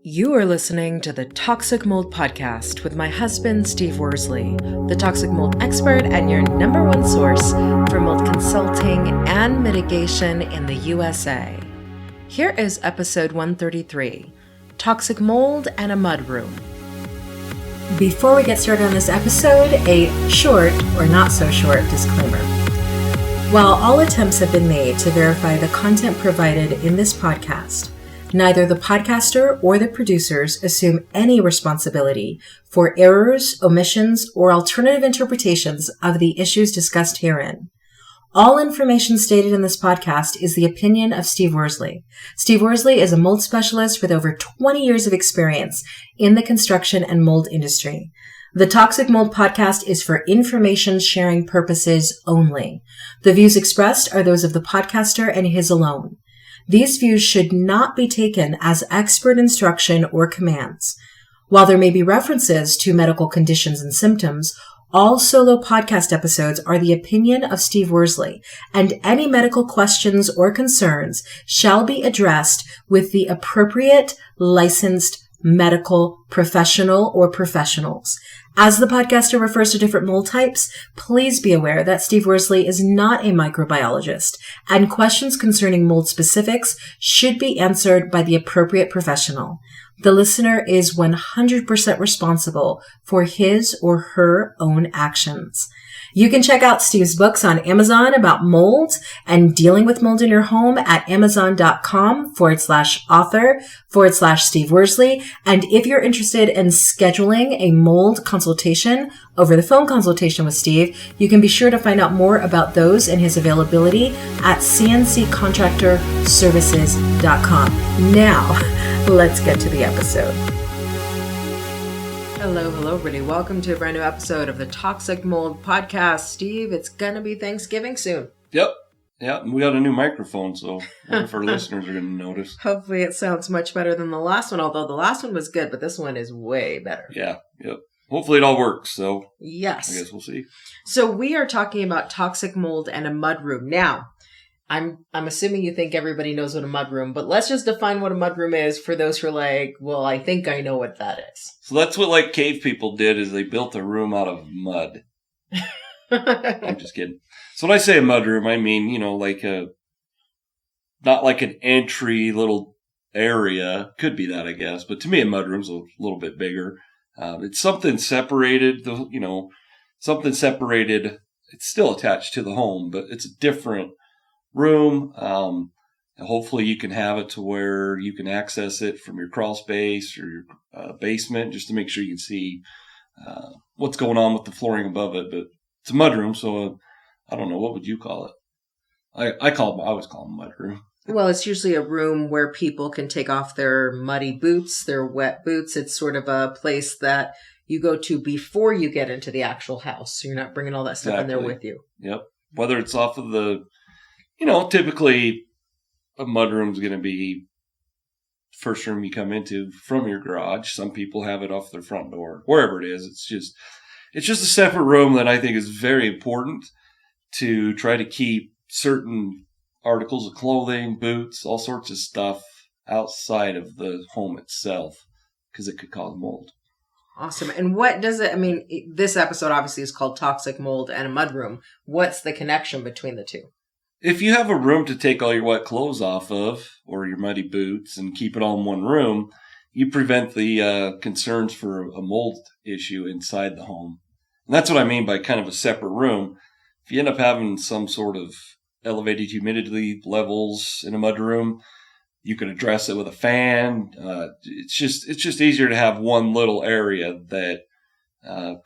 You are listening to the Toxic Mold Podcast with my husband, Steve Worsley, the toxic mold expert and your number one source for mold consulting and mitigation in the USA. Here is episode 133, Toxic Mold and a Mudroom. Before we get started on this episode, a short or not so short disclaimer. While all attempts have been made to verify the content provided in this podcast, neither the podcaster or the producers assume any responsibility for errors, omissions, or alternative interpretations of the issues discussed herein. All information stated in this podcast is the opinion of Steve Worsley. Steve Worsley is a mold specialist with over 20 years of experience in the construction and mold industry. The Toxic Mold Podcast is for information sharing purposes only. The views expressed are those of the podcaster and his alone. These views should not be taken as expert instruction or commands. While there may be references to medical conditions and symptoms, all solo podcast episodes are the opinion of Steve Worsley, and any medical questions or concerns shall be addressed with the appropriate licensed medical professional or professionals. As the podcaster refers to different mold types, please be aware that Steve Worsley is not a microbiologist, and questions concerning mold specifics should be answered by the appropriate professional. The listener is 100% responsible for his or her own actions. You can check out Steve's books on Amazon about mold and dealing with mold in your home at amazon.com/author/Steve Worsley. And if you're interested in scheduling a mold consultation, over the phone consultation with Steve, you can be sure to find out more about those and his availability at cnccontractorservices.com. Now, let's get to the episode. Hello, everybody. Welcome to a brand new episode of the Toxic Mold Podcast. Steve, it's going to be Thanksgiving soon. Yep. We got a new microphone, so I wonder if our listeners are going to notice. Hopefully it sounds much better than the last one, although the last one was good, but this one is way better. Yeah, yep. Hopefully it all works, so yes. I guess we'll see. So we are talking about toxic mold and a mudroom. Now, I'm assuming you think everybody knows what a mudroom, but let's just define what a mudroom is for those who are like, well, I think I know what that is. So that's what cave people did, is they built a room out of mud. I'm just kidding. So when I say a mudroom, I mean, not like an entry little area. Could be that, I guess. But to me, a mudroom's a little bit bigger. It's something separated, something separated. It's still attached to the home, but it's a different room. Hopefully you can have it to where you can access it from your crawl space or your basement, just to make sure you can see what's going on with the flooring above it. But it's a mudroom, so I don't know, what would you call it? I always call them mudroom. Well, it's usually a room where people can take off their muddy boots, their wet boots. It's sort of a place that you go to before you get into the actual house, so you're not bringing all that stuff in there with you. Yep. Whether it's off of the typically a mudroom is going to be first room you come into from your garage. Some people have it off their front door, wherever it is. It's just a separate room that I think is very important to try to keep certain articles of clothing, boots, all sorts of stuff outside of the home itself, because it could cause mold. Awesome. And what does it, this episode obviously is called Toxic Mold and a Mudroom. What's the connection between the two? If you have a room to take all your wet clothes off of, or your muddy boots, and keep it all in one room, you prevent the concerns for a mold issue inside the home. And that's what I mean by kind of a separate room. If you end up having some sort of elevated humidity levels in a mudroom, you can address it with a fan. It's just easier to have one little area that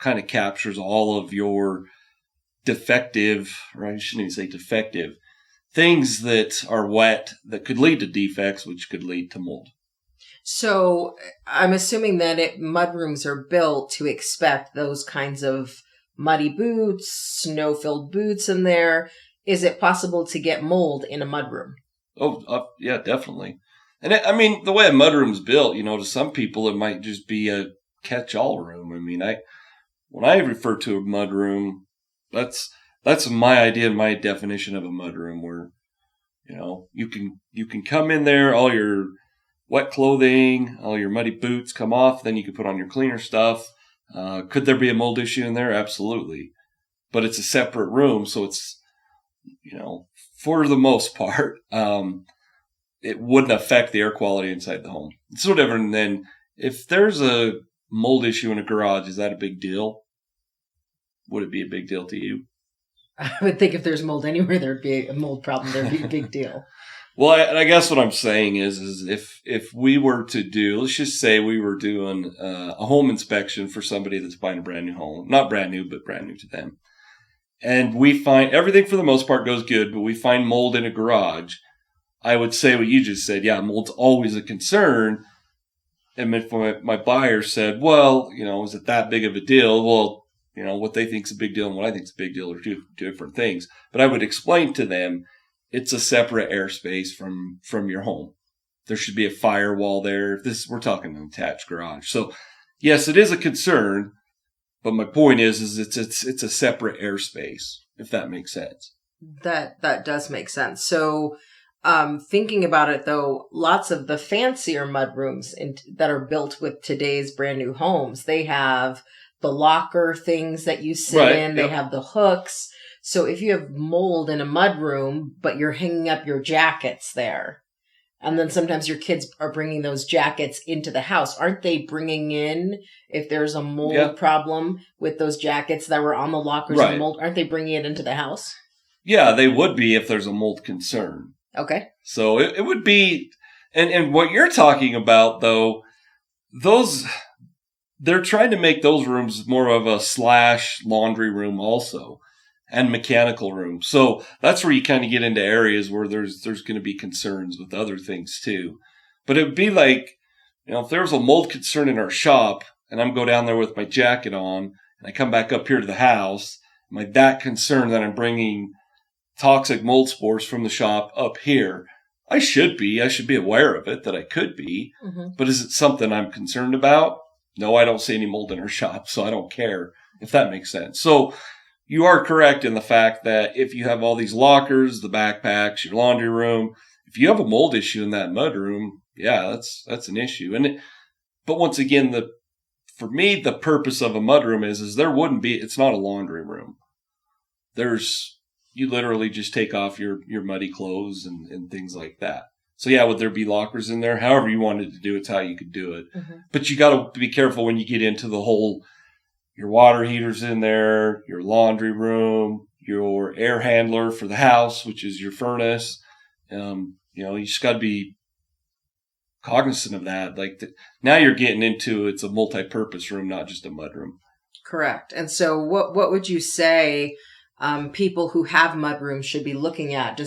kind of captures all of your defective, or I shouldn't even say defective, things that are wet that could lead to defects, which could lead to mold. So I'm assuming that mudrooms are built to expect those kinds of muddy boots, snow-filled boots in there. Is it possible to get mold in a mudroom? Oh, yeah, definitely. And the way a mudroom's built, to some people it might just be a catch-all room. When I refer to a mudroom, that's my idea and my definition of a mudroom, where you can come in there, all your wet clothing, all your muddy boots come off, then you can put on your cleaner stuff. Could there be a mold issue in there? Absolutely. But it's a separate room, so it's, for the most part, it wouldn't affect the air quality inside the home. It's no different than if there's a mold issue in a garage, is that a big deal? Would it be a big deal to you? I would think if there's mold anywhere, there'd be a mold problem. There'd be a big deal. Well, I guess what I'm saying is if we were to do, let's just say we were doing a home inspection for somebody that's buying a brand new home, not brand new, but brand new to them. And we find everything for the most part goes good, but we find mold in a garage. I would say what you just said. Yeah, mold's always a concern. And if my buyer said, well, is it that big of a deal? Well, what they think is a big deal and what I think is a big deal are two different things. But I would explain to them, it's a separate airspace from your home. There should be a firewall there. We're talking an attached garage. So yes, it is a concern, but my point is it's a separate airspace, if that makes sense. That does make sense. So thinking about it though, lots of the fancier mudrooms that are built with today's brand new homes, they have the locker things that you sit in. They have the hooks. So if you have mold in a mudroom, but you're hanging up your jackets there, and then sometimes your kids are bringing those jackets into the house, aren't they bringing in, if there's a mold problem with those jackets that were on the lockers and mold, aren't they bringing it into the house? Yeah, they would be if there's a mold concern. Okay. So it would be, and what you're talking about though, they're trying to make those rooms more of a / laundry room also. And mechanical room. So that's where you kind of get into areas where there's going to be concerns with other things too. But it would be like, if there was a mold concern in our shop and I'm go down there with my jacket on and I come back up here to the house, am I that concerned that I'm bringing toxic mold spores from the shop up here? I should be aware of it, that I could be. Mm-hmm. But is it something I'm concerned about? No, I don't see any mold in our shop, so I don't care, if that makes sense. So you are correct in the fact that if you have all these lockers, the backpacks, your laundry room, if you have a mold issue in that mud room, yeah, that's an issue. But once again, for me, the purpose of a mud room is there wouldn't be, it's not a laundry room. You literally just take off your muddy clothes and things like that. So yeah, would there be lockers in there? However you wanted to do it's how you could do it. Mm-hmm. But you got to be careful when you get into the whole, your water heater's in there, your laundry room, your air handler for the house, which is your furnace. You just got to be cognizant of that. Now you're getting into, it's a multi-purpose room, not just a mud room. Correct. And so what would you say people who have mud rooms should be looking at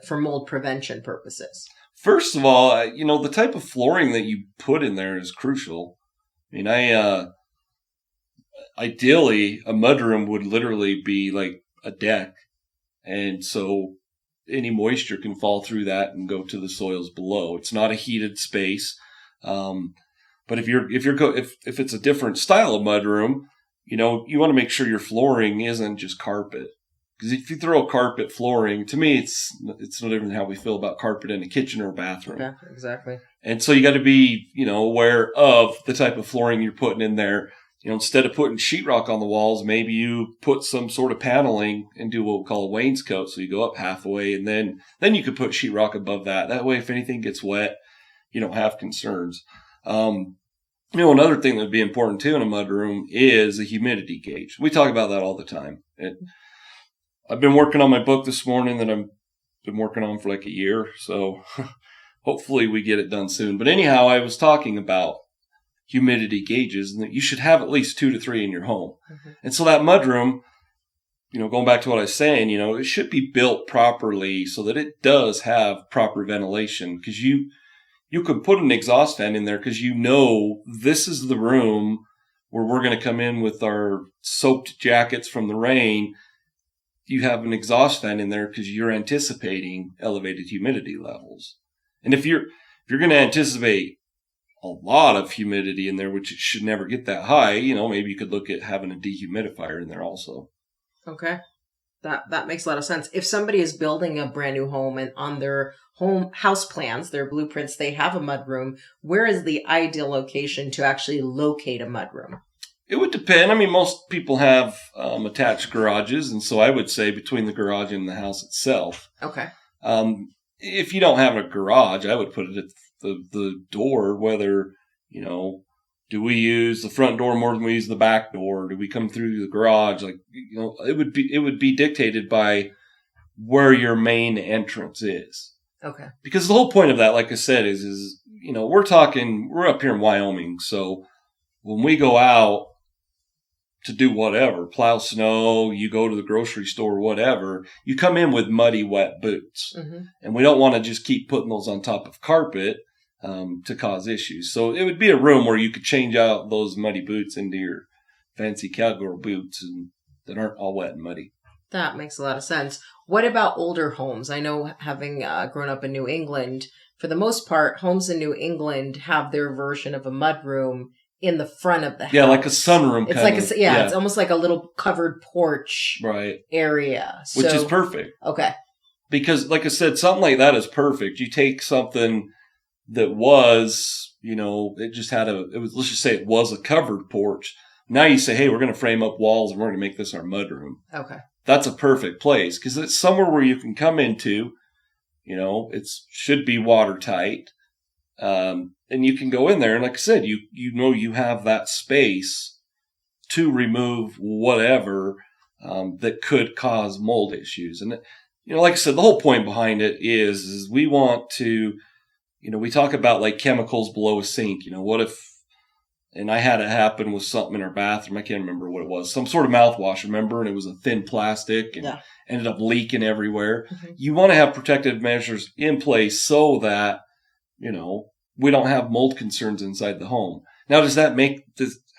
for mold prevention purposes? First of all, the type of flooring that you put in there is crucial. I mean, ideally, a mudroom would literally be like a deck. And so any moisture can fall through that and go to the soils below. It's not a heated space. But if it's a different style of mudroom, you want to make sure your flooring isn't just carpet. Because if you throw carpet flooring, to me, it's no different than how we feel about carpet in a kitchen or a bathroom. Yeah, exactly. And so you got to be, aware of the type of flooring you're putting in there. Instead of putting sheetrock on the walls, maybe you put some sort of paneling and do what we call a wainscot. So you go up halfway and then you could put sheetrock above that. That way, if anything gets wet, you don't have concerns. Another thing that would be important too in a mudroom is a humidity gauge. We talk about that all the time. I've been working on my book this morning that I've been working on for like a year. So hopefully we get it done soon. But anyhow, I was talking about humidity gauges and that you should have at least 2 to 3 in your home. Mm-hmm. And so that mudroom, going back to what I was saying, it should be built properly so that it does have proper ventilation, because you can put an exhaust fan in there because this is the room where we're going to come in with our soaked jackets from the rain. You have an exhaust fan in there because you're anticipating elevated humidity levels. And if you're going to anticipate a lot of humidity in there, which it should never get that high, maybe you could look at having a dehumidifier in there also. Okay. That makes a lot of sense. If somebody is building a brand new home and on their house plans, their blueprints, they have a mudroom. Where is the ideal location to actually locate a mudroom? It would depend. I mean, most people have attached garages, and so I would say between the garage and the house itself. Okay. If you don't have a garage, I would put it at the door, whether, do we use the front door more than we use the back door? Do we come through the garage? It would be dictated by where your main entrance is. Okay. Because the whole point of that, like I said, is we're up here in Wyoming. So when we go out to do whatever, plow snow, you go to the grocery store, whatever, you come in with muddy, wet boots. Mm-hmm. And we don't want to just keep putting those on top of carpet to cause issues. So it would be a room where you could change out those muddy boots into your fancy cowgirl boots that aren't all wet and muddy. That makes a lot of sense. What about older homes? I know, having grown up in New England, for the most part, homes in New England have their version of a mudroom in the front of the house. Yeah, like a sunroom. It's almost like a little covered porch area. Which is perfect. Okay. Because, like I said, something like that is perfect. You take something that was, let's just say it was a covered porch. Now you say, hey, we're going to frame up walls and we're going to make this our mudroom. Okay. That's a perfect place because it's somewhere where you can come into, it should be watertight. And you can go in there. And like I said, you have that space to remove whatever that could cause mold issues. And, like I said, the whole point behind it is we want to, we talk about like chemicals below a sink. What if, and I had it happen with something in our bathroom. I can't remember what it was. Some sort of mouthwash, remember? And it was a thin plastic and ended up leaking everywhere. Mm-hmm. You want to have protective measures in place so that, we don't have mold concerns inside the home. Now, does that make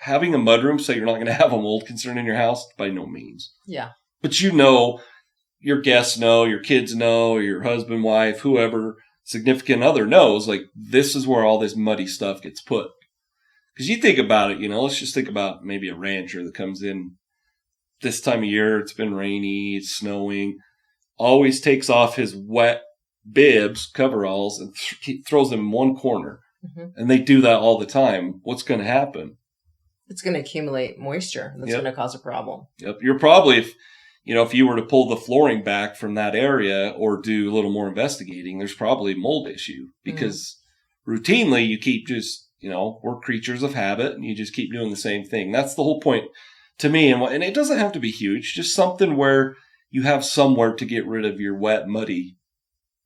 having a mudroom so you're not going to have a mold concern in your house? By no means. Yeah. But your guests know, your kids know, your husband, wife, whoever, significant other knows, like, this is where all this muddy stuff gets put. Because you think about it, let's just think about maybe a rancher that comes in this time of year. It's been rainy, it's snowing, always takes off his wet bibs, coveralls, and throws them in one corner. Mm-hmm. And they do that all the time. What's going to happen? It's going to accumulate moisture. That's going to cause a problem. Yep. You're probably, if you were to pull the flooring back from that area or do a little more investigating, there's probably a mold issue because routinely you keep just, we're creatures of habit and you just keep doing the same thing. That's the whole point to me. And it doesn't have to be huge, just something where you have somewhere to get rid of your wet, muddy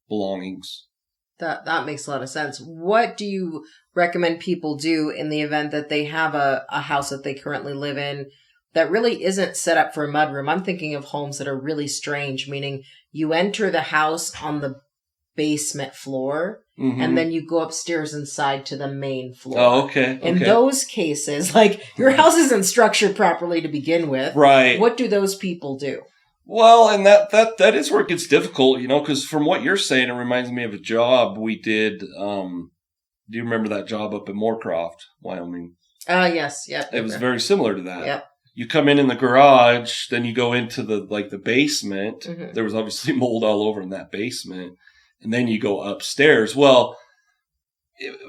belongings. That makes a lot of sense. What do you recommend people do in the event that they have a house that they currently live in that really isn't set up for a mudroom? I'm thinking of homes that are really strange, meaning you enter the house on the basement floor, mm-hmm. and then you go upstairs inside to the main floor. Oh, okay. In those cases, like, your house isn't structured properly to begin with. Right. What do those people do? Well, and that is where it gets difficult, because from what you're saying, it reminds me of a job we did. Do you remember that job up in Moorcroft, Wyoming? Yes. Yep. It was very similar to that. Yep. You come in the garage, then you go into the basement. Mm-hmm. There was obviously mold all over in that basement. And then you go upstairs. Well,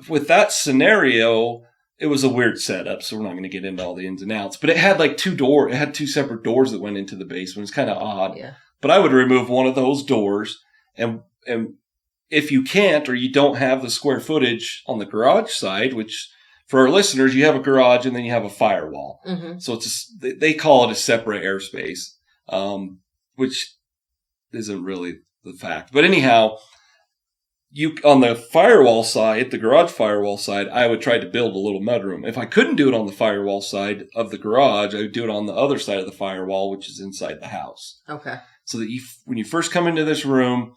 with that scenario, it was a weird setup, so we're not going to get into all the ins and outs. But it had like it had two separate doors that went into the basement. It's kind of odd. Yeah. But I would remove one of those doors, and if you can't or you don't have the square footage on the garage side, which for our listeners, you have a garage and then you have a firewall. Mm-hmm. So they call it a separate airspace, which isn't really the fact. But anyhow, on the firewall side, the garage firewall side, I would try to build a little mudroom. If I couldn't do it on the firewall side of the garage, I would do it on the other side of the firewall, which is inside the house. Okay. So that when you first come into this room,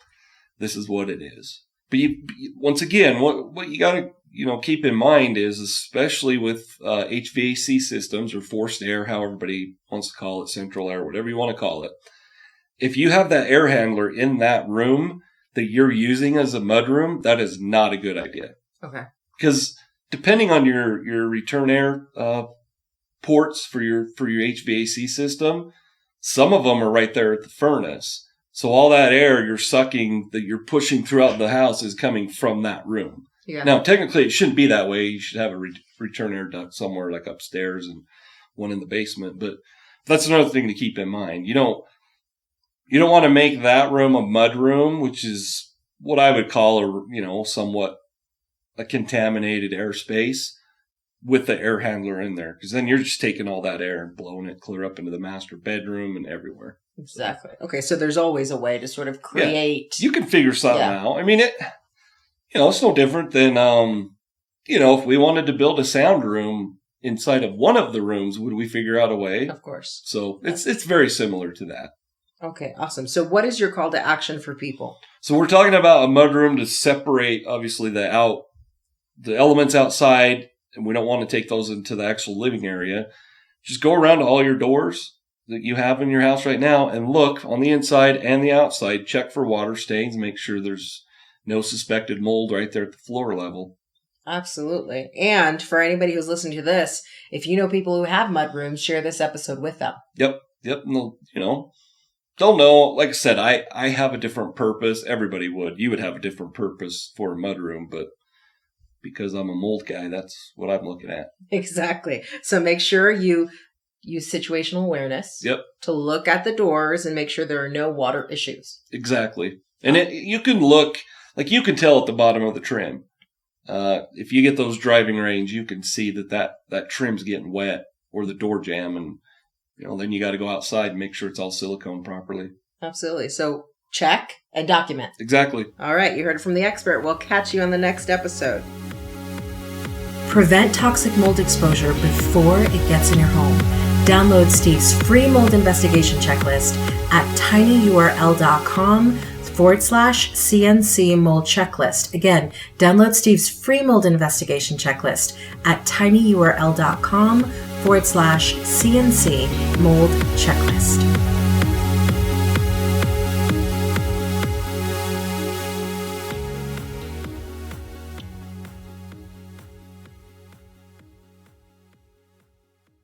this is what it is. But once again, what you got to keep in mind is, especially with HVAC systems or forced air, how everybody wants to call it, central air, whatever you want to call it. If you have that air handler in that room that you're using as a mudroom, that is not a good idea. Okay. Because depending on your return air ports for your HVAC system, some of them are right there at the furnace. So all that air you're sucking, that you're pushing throughout the house, is coming from that room. Yeah. Now, technically, it shouldn't be that way. You should have a return air duct somewhere like upstairs and one in the basement. But that's another thing to keep in mind. You don't want to make that room a mud room, which is what I would call somewhat a contaminated airspace with the air handler in there. Because then you're just taking all that air and blowing it clear up into the master bedroom and everywhere. Exactly. Okay, so there's always a way to sort of create. Yeah. You can figure something out. I mean, it's no different than, if we wanted to build a sound room inside of one of the rooms, would we figure out a way? Of course. So it's very similar to that. Okay, awesome. So what is your call to action for people? So we're talking about a mudroom to separate, obviously, the elements outside, and we don't want to take those into the actual living area. Just go around to all your doors that you have in your house right now and look on the inside and the outside. Check for water stains. Make sure there's no suspected mold right there at the floor level. Absolutely. And for anybody who's listening to this, if you know people who have mudrooms, share this episode with them. Yep. And they'll know. Like I said, I have a different purpose. Everybody would. You would have a different purpose for a mudroom, but because I'm a mold guy, that's what I'm looking at. Exactly. So make sure you use situational awareness. Yep. To look at the doors and make sure there are no water issues. Exactly. And you can look, like you can tell at the bottom of the trim. If you get those driving range, you can see that trim's getting wet or the door jam, and then you got to go outside and make sure it's all silicone properly. Absolutely. So check and document. Exactly. All right. You heard it from the expert. We'll catch you on the next episode. Prevent toxic mold exposure before it gets in your home. Download Steve's free mold investigation checklist at tinyurl.com/CNC mold checklist. Again, download Steve's free mold investigation checklist at tinyurl.com/CNC mold checklist.